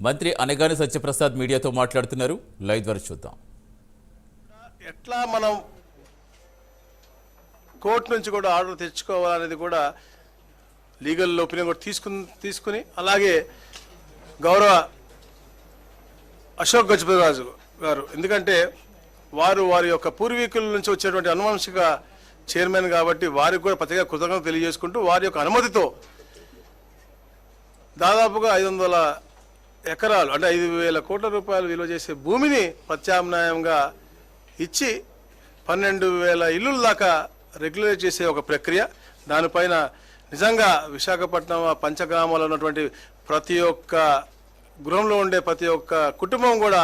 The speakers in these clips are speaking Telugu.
మంత్రి అనగాని సత్యప్రసాద్ మీడియాతో మాట్లాడుతున్నారు. లైవ్ ద్వారా చూద్దాం. ఎట్లా మనం కోర్టు నుంచి కూడా ఆర్డర్ తెచ్చుకోవాలనేది కూడా లీగల్ ఒపీనియన్ కూడా తీసుకుని అలాగే గౌరవ అశోక్ గజపతిరాజు గారు, ఎందుకంటే వారి యొక్క పూర్వీకుల నుంచి వచ్చేటువంటి అనువంశిక చైర్మన్ కాబట్టి వారికి కూడా ప్రత్యేక కృతజ్ఞతలు తెలియజేసుకుంటూ వారి యొక్క అనుమతితో దాదాపుగా 500 ఎకరాలు అంటే 5,000 కోట్ల రూపాయలు విలువ చేసే భూమిని ప్రత్యామ్నాయంగా ఇచ్చి 12,000 ఇల్లుల దాకా రెగ్యులేట్ చేసే ఒక ప్రక్రియ. దానిపైన నిజంగా విశాఖపట్నం పంచగ్రామాల్లో ఉన్నటువంటి ప్రతి ఒక్క గృహంలో ఉండే ప్రతి ఒక్క కుటుంబం కూడా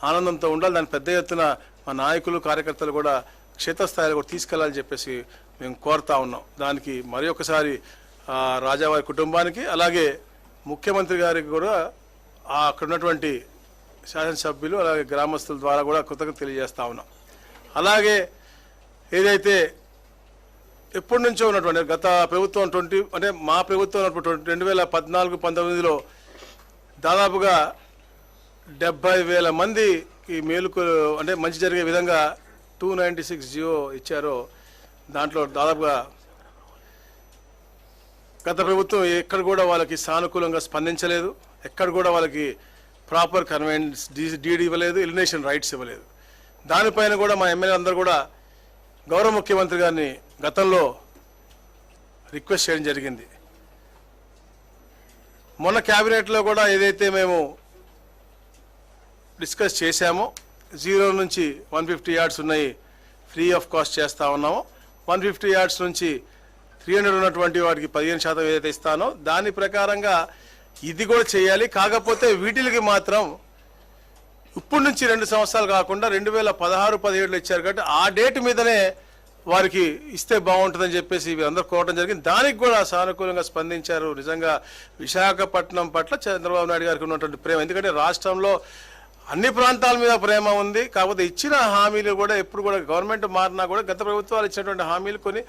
ఆనందంతో ఉండాలి. దాని పెద్ద ఎత్తున మా నాయకులు కార్యకర్తలు కూడా క్షేత్రస్థాయిలో కూడా తీసుకెళ్లాలని చెప్పేసి మేము కోరుతా ఉన్నాం. దానికి మరి ఒకసారి రాజావారి కుటుంబానికి అలాగే ముఖ్యమంత్రి గారికి కూడా అక్కడ ఉన్నటువంటి శాసనసభ్యులు అలాగే గ్రామస్తుల ద్వారా కూడా కృతజ్ఞత తెలియజేస్తా ఉన్నాం. అలాగే ఏదైతే ఎప్పటి నుంచో ఉన్నటువంటి గత ప్రభుత్వం అంటే మా ప్రభుత్వం 2014-19లో దాదాపుగా 70,000 మందికి మేలుకు అంటే మంచి జరిగే విధంగా 296 జియో ఇచ్చారో దాంట్లో దాదాపుగా గత ప్రభుత్వం ఎక్కడ కూడా వాళ్ళకి సానుకూలంగా స్పందించలేదు. ఎక్కడ కూడా వాళ్ళకి ప్రాపర్ కన్వెన్స్ డీడీ ఇవ్వలేదు, ఎలిమినేషన్ రైట్స్ ఇవ్వలేదు. దానిపైన కూడా మా ఎమ్మెల్యే అందరూ కూడా గౌరవ ముఖ్యమంత్రి గారిని గతంలో రిక్వెస్ట్ చేయడం జరిగింది. మొన్న క్యాబినెట్లో కూడా ఏదైతే మేము డిస్కస్ చేశామో 0 నుంచి 150 యార్డ్స్ ఉన్నాయి ఫ్రీ ఆఫ్ కాస్ట్ చేస్తూ ఉన్నామో 150 యార్డ్స్ నుంచి 300 ఉన్నటువంటి వాటికి 15% ఏదైతే ఇస్తానో దాని ప్రకారంగా ఇది కూడా చేయాలి. కాకపోతే వీటికి మాత్రం ఇప్పటి నుంచి 2 సంవత్సరాలు కాకుండా 2016-17లో ఇచ్చారు కాబట్టి ఆ డేట్ మీదనే వారికి ఇస్తే బాగుంటుందని చెప్పేసి అందరూ కోరడం జరిగింది. దానికి కూడా సానుకూలంగా స్పందించారు. నిజంగా విశాఖపట్నం పట్ల చంద్రబాబు నాయుడు గారికి ఉన్నటువంటి ప్రేమ, ఎందుకంటే రాష్ట్రంలో అన్ని ప్రాంతాల మీద ప్రేమ ఉంది. కాకపోతే ఇచ్చిన హామీలు కూడా ఎప్పుడు కూడా గవర్నమెంట్ మారినా కూడా గత ప్రభుత్వాలు ఇచ్చినటువంటి హామీలు కొన్ని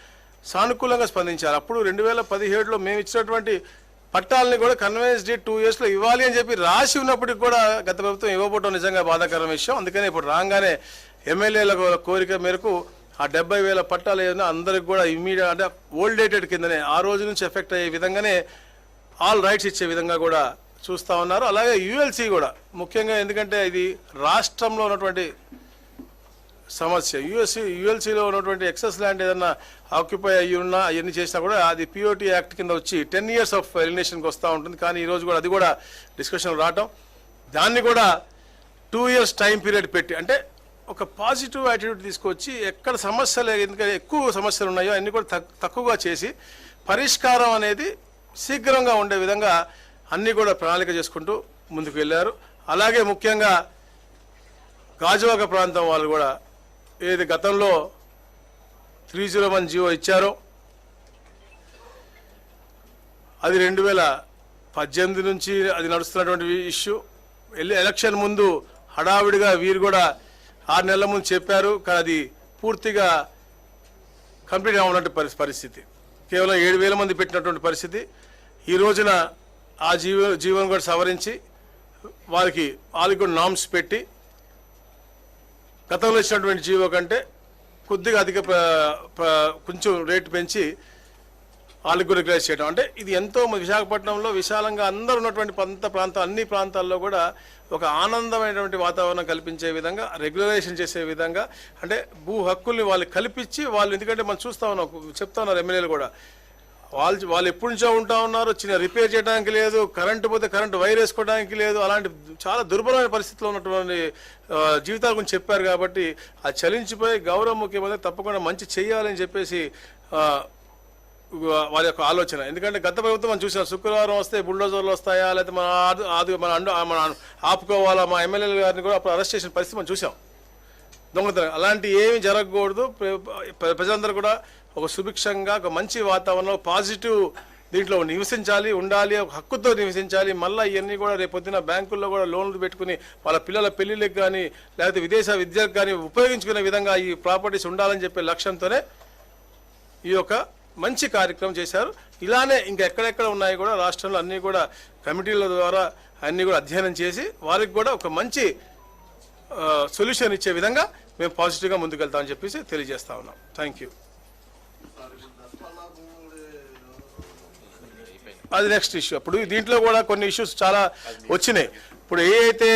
సానుకూలంగా స్పందించారు. అప్పుడు 2017లో మేము ఇచ్చినటువంటి పట్టాలని కూడా కన్వెన్స్ డేట్ 2 yearsలో ఇవ్వాలి అని చెప్పి రాసి ఉన్నప్పటికి కూడా గత ప్రభుత్వం ఇవ్వబోవడం నిజంగా బాధాకరమైన విషయం. అందుకనే ఇప్పుడు రాగానే ఎమ్మెల్యేల కోరిక మేరకు ఆ 70,000 పట్టాలు ఏదైనా అందరికి కూడా ఇమ్మీడియట్ అంటే ఓల్డ్ డేటెడ్ కిందనే ఆ రోజు నుంచి ఎఫెక్ట్ అయ్యే విధంగానే ఆల్ రైట్స్ ఇచ్చే విధంగా కూడా చూస్తూ ఉన్నారు. అలాగే యుఎల్సి కూడా ముఖ్యంగా, ఎందుకంటే ఇది రాష్ట్రంలో ఉన్నటువంటి సమస్య. యుఎల్సీలో ఉన్నటువంటి ఎక్సెస్ ల్యాండ్ ఏదన్నా ఆక్యుపై అయ్యి ఉన్నా అవన్నీ చేసినా కూడా అది పిఓటి యాక్ట్ కింద వచ్చి 10 years ఆఫ్ ఎలిమినేషన్కి వస్తూ ఉంటుంది. కానీ ఈరోజు కూడా అది కూడా డిస్కషన్ రావటం, దాన్ని కూడా 2 years టైం పీరియడ్ పెట్టి అంటే ఒక పాజిటివ్ యాటిట్యూడ్ తీసుకొచ్చి ఎక్కడ సమస్యలు ఎందుకంటే ఎక్కువ సమస్యలు ఉన్నాయో అన్నీ కూడా తక్కువగా చేసి పరిష్కారం అనేది శీఘ్రంగా ఉండే విధంగా అన్నీ కూడా ప్రణాళిక చేసుకుంటూ ముందుకు వెళ్ళారు. అలాగే ముఖ్యంగా గాజువాక ప్రాంతం వాళ్ళు కూడా ఏది గతంలో 301 జియో ఇచ్చారో అది 2018 నుంచి అది నడుస్తున్నటువంటి ఇష్యూ. ఎలక్షన్ ముందు హడావిడిగా వీరు కూడా 6 నెలల ముందు చెప్పారు, కానీ అది పూర్తిగా కంప్లీట్ అవ్వనటువంటి పరిస్థితి. కేవలం 7,000 మంది పెట్టినటువంటి పరిస్థితి. ఈ రోజున ఆ జీవోను కూడా సవరించి వాళ్ళకి కూడా నామ్స్ పెట్టి గతంలో ఇచ్చినటువంటి జీవో కంటే కొద్దిగా అధిక కొంచెం రేటు పెంచి వాళ్ళకి కూడా రెగ్యులైజ్ చేయడం. అంటే ఇది ఎంతో విశాఖపట్నంలో విశాలంగా అందరూ ఉన్నటువంటి అన్ని ప్రాంతాల్లో కూడా ఒక ఆనందమైనటువంటి వాతావరణం కల్పించే విధంగా రెగ్యులరైజేషన్ చేసే విధంగా అంటే భూ హక్కుల్ని వాళ్ళు కల్పించి వాళ్ళు, ఎందుకంటే మనం చూస్తూ ఉన్నాం, చెప్తా ఉన్నారు ఎమ్మెల్యేలు కూడా, వాళ్ళు ఎప్పటి నుంచో ఉంటా ఉన్నారు, చిన్న రిపేర్ చేయడానికి లేదు, కరెంటు పోతే కరెంటు వైర్ వేసుకోవడానికి లేదు, అలాంటి చాలా దుర్బలమైన పరిస్థితిలో ఉన్నటువంటి జీవితాల గురించి చెప్పారు. కాబట్టి ఆ చలించిపోయి గౌరవ ముఖ్యమంత్రి తప్పకుండా మంచి చేయాలని చెప్పేసి వారి యొక్క ఆలోచన. ఎందుకంటే గత ప్రభుత్వం మనం చూసాం, శుక్రవారం వస్తే బుల్డోజర్లు వస్తాయా లేకపోతే మన ఆపుకోవాలా, మా ఎమ్మెల్యేల గారిని కూడా అప్పుడు అరెస్ట్ చేసిన పరిస్థితి మనం చూసాం, దొంగతనం. అలాంటి ఏమి జరగకూడదు. ప్రజలందరూ కూడా ఒక సుభిక్షంగా ఒక మంచి వాతావరణంలో పాజిటివ్ దీంట్లో నివసించాలి, ఉండాలి, ఒక హక్కుతో నివసించాలి. మళ్ళీ ఇవన్నీ కూడా రేపొద్దున బ్యాంకుల్లో కూడా లోన్లు పెట్టుకుని వాళ్ళ పిల్లల పెళ్లిళ్ళకి కానీ లేకపోతే విదేశ విద్యకు కానీ ఉపయోగించుకునే విధంగా ఈ ప్రాపర్టీస్ ఉండాలని చెప్పే లక్ష్యంతోనే ఈ యొక్క మంచి కార్యక్రమం చేశారు. ఇలానే ఇంకా ఎక్కడెక్కడ ఉన్నాయి కూడా రాష్ట్రంలో అన్నీ కూడా కమిటీల ద్వారా అన్నీ కూడా అధ్యయనం చేసి వారికి కూడా ఒక మంచి సొల్యూషన్ ఇచ్చే విధంగా మేము పాజిటివ్గా ముందుకెళ్తామని చెప్పేసి తెలియజేస్తా ఉన్నాం. Thank you. అది నెక్స్ట్ ఇష్యూ. అప్పుడు దీంట్లో కూడా కొన్ని ఇష్యూస్ చాలా వచ్చినాయి. ఇప్పుడు ఏ అయితే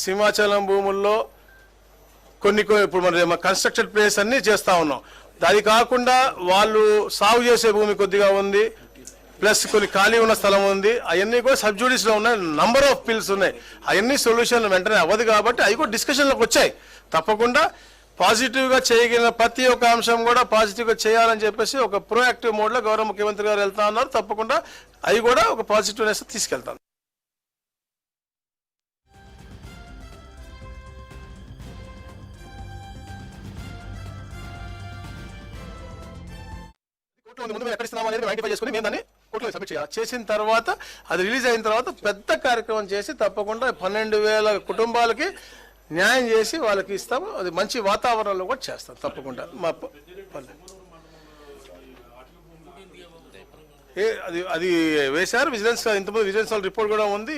సింహాచలం భూముల్లో కొన్ని ఇప్పుడు మన కన్స్ట్రక్టెడ్ ప్లేస్ అన్నీ చేస్తూ ఉన్నాం. అది కాకుండా వాళ్ళు సాగు చేసే భూమి కొద్దిగా ఉంది, ప్లస్ కొన్ని ఖాళీ ఉన్న స్థలం ఉంది. అవన్నీ కూడా సబ్జుడిస్లో ఉన్నాయి, నంబర్ ఆఫ్ పిల్స్ ఉన్నాయి. అవన్నీ సొల్యూషన్ వెంటనే అవ్వదు కాబట్టి అవి కూడా డిస్కషన్లోకి వచ్చాయి. తప్పకుండా పాజిటివ్గా చేయగలిగిన ప్రతి ఒక్క అంశం కూడా పాజిటివ్గా చేయాలని చెప్పేసి ఒక ప్రోయాక్టివ్ మోడ్లో గౌరవ ముఖ్యమంత్రి గారు వెళ్తా ఉన్నారు. తప్పకుండా అవి కూడా ఒక పాజిటివ్నెస్ తీసుకెళ్తాం. చేసిన తర్వాత అది రిలీజ్ అయిన తర్వాత పెద్ద కార్యక్రమం చేసి తప్పకుండా 12,000 కుటుంబాలకి న్యాయం చేసి వాళ్ళకి ఇస్తాము. అది మంచి వాతావరణంలో కూడా చేస్తాం తప్పకుండా. మా అది వేశారు విజిలెన్స్, ఇంతకుముందు విజిలెన్స్ వాళ్ళ రిపోర్ట్ కూడా ఉంది.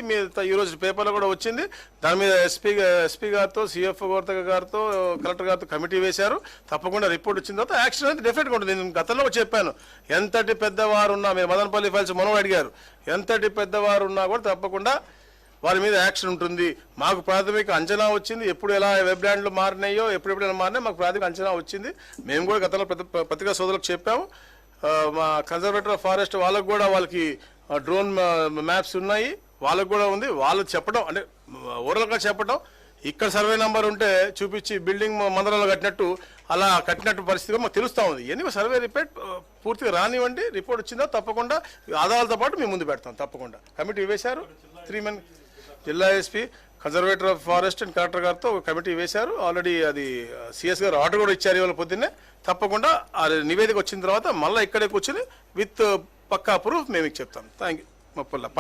ఈ రోజు పేపర్లో కూడా వచ్చింది. దాని మీద ఎస్పీ గారితో, సిఎఫ్ గారితో, కలెక్టర్ గారితో కమిటీ వేశారు. తప్పకుండా రిపోర్ట్ వచ్చిన తర్వాత యాక్షన్ అనేది డెఫినెట్గా ఉంటుంది. నేను గతంలో కూడా చెప్పాను, ఎంతటి పెద్దవారు ఉన్నా, మీరు మదనపల్లి ఫైల్స్ మనం అడిగారు, ఎంతటి పెద్దవారు ఉన్నా కూడా తప్పకుండా వారి మీద యాక్షన్ ఉంటుంది. మాకు ప్రాథమిక అంచనా వచ్చింది. ఎప్పుడు ఎలా వెబ్ ల్యాండ్లు మారినాయో, ఎప్పుడెప్పుడు ఎలా మారినాయో మాకు ప్రాథమిక అంచనా వచ్చింది. మేము కూడా గతంలో పత్రికా సోదరులకు చెప్పాము. మా కన్జర్వేటర్ ఆఫ్ ఫారెస్ట్ వాళ్ళకు కూడా వాళ్ళకి డ్రోన్ మ్యాప్స్ ఉన్నాయి, వాళ్ళకు కూడా ఉంది. వాళ్ళు చెప్పడం అంటే ఓవరాల్గా చెప్పడం, ఇక్కడ సర్వే నెంబర్ ఉంటే చూపించి బిల్డింగ్ మందరంలో కట్టినట్టు అలా కట్టినట్టు పరిస్థితిగా మాకు తెలుస్తూ ఉంది. ఎన్ని సర్వే రిపోర్ట్ పూర్తిగా రానివ్వండి. రిపోర్ట్ వచ్చిందో తప్పకుండా ఆధారాలతో పాటు మేము ముందు పెడతాం. తప్పకుండా కమిటీ వేశారు. 3 men జిల్లా SP, conservator of forest and collector గారితో ఒక కమిటీ వేశారు. ఆల్రెడీ అది సిఎస్ గారు ఆర్డర్ కూడా ఇచ్చారు ఇవాళ పొద్దున్నే. తప్పకుండా ఆ నివేదిక వచ్చిన తర్వాత మళ్ళీ ఇక్కడే కూర్చొని విత్ పక్కా ప్రూఫ్ మేము చెప్తాం. Thank you.